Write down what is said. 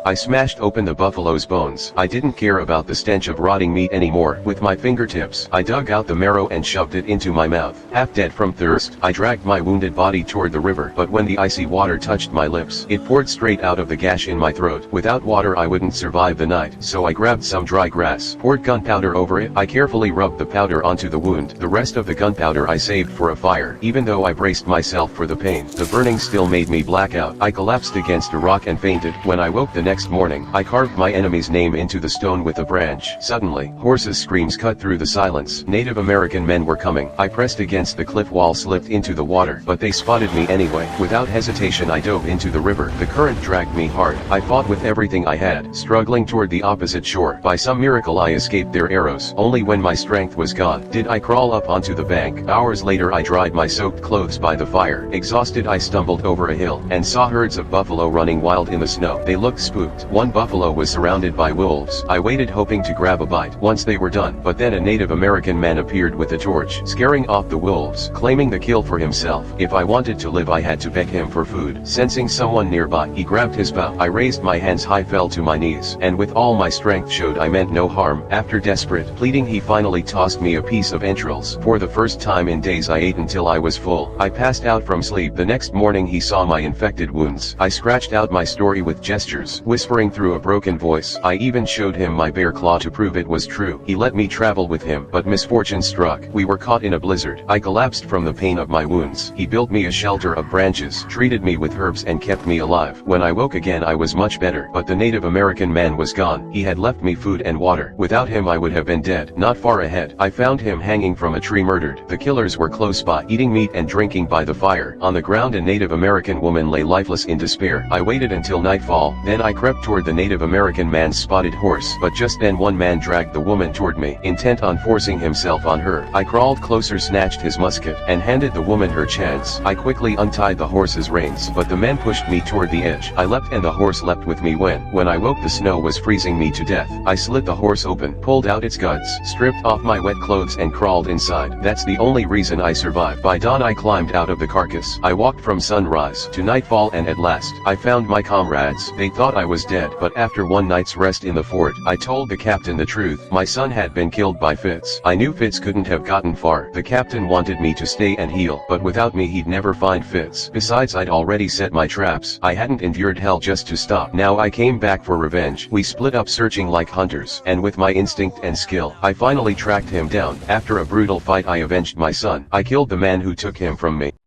I smashed open the buffalo's bones. I didn't care about the stench of rotting meat anymore. With my fingertips, I dug out the marrow and shoved it into my mouth. Half dead from thirst, I dragged my wounded body toward the river, but when the icy water touched my lips, it poured straight out of the gash in my throat. Without water I wouldn't survive the night, so I grabbed some dry grass, poured gunpowder over it. I carefully rubbed the powder onto the wound. The rest of the gunpowder I saved for a fire. Even though I braced myself for the pain, the burning still made me black out. I collapsed against a rock and fainted. When I woke the next morning, I carved my enemy's name into the stone with a branch. Suddenly, horses' screams cut through the silence. Native American men were coming. I pressed against the cliff wall, slipped into the water, but they spotted me anyway. Without hesitation I dove into the river. The current dragged me hard. I fought with everything I had, struggling toward the opposite shore. By some miracle I escaped their arrows. Only when my strength was gone did I crawl up onto the bank. Hours later I dried my soaked clothes by the fire. Exhausted I stumbled over a hill, and saw herds of buffalo running wild in the snow. They looked spooked. One buffalo was surrounded by wolves. I waited hoping to grab a bite once they were done, but then a Native American man appeared with a torch, scaring off the wolves, claiming the kill for himself. If I wanted to live I had to beg him for food. Sensing someone nearby, he grabbed his bow. I raised my hands high, fell to my knees, and with all my strength showed I meant no harm. After desperate pleading he finally tossed me a piece of entrails. For the first time in days I ate until I was full. I passed out from sleep. The next morning he saw my infected wounds. I scratched out my story with gestures, whispering through a broken voice. I even showed him my bear claw to prove it was true. He let me travel with him, but misfortune struck. We were caught in a blizzard. I collapsed from the pain of my wounds. He built me a shelter of branches, treated me with herbs and kept me alive. When I woke again I was much better, but the Native American man was gone. He had left me food and water. Without him I would have been dead. Not far ahead, I found him hanging from a tree, murdered. The killers were close by, eating meat and drinking by the fire. On the ground a Native American woman lay lifeless in despair. I waited until nightfall, then I crept toward the Native American man's spotted horse, but just then one man dragged the woman toward me, intent on forcing himself on her. I crawled closer, snatched his musket, and handed the woman her chance. I quickly untied the horse's reins, but the man pushed me toward the edge. I leapt and the horse leapt with me. When I woke the snow was freezing me to death. I slit the horse open, pulled out its guts, stripped off my wet clothes and crawled inside. That's the only reason I survived. By dawn I climbed out of the carcass. I walked from sunrise to nightfall, and at last, I found my comrades. They thought I was dead, but after one night's rest in the fort, I told the captain the truth. My son had been killed by Fitz. I knew Fitz couldn't have gotten far. The captain wanted me to stay and heal, but without me he'd never find Fitz. Besides, I'd already set my traps. I hadn't endured hell just to stop. Now I came back for revenge. We split up searching like hunters, and with my instinct and skill, I finally tracked him down. After a brutal fight I avenged my son. I killed the man who took him from me.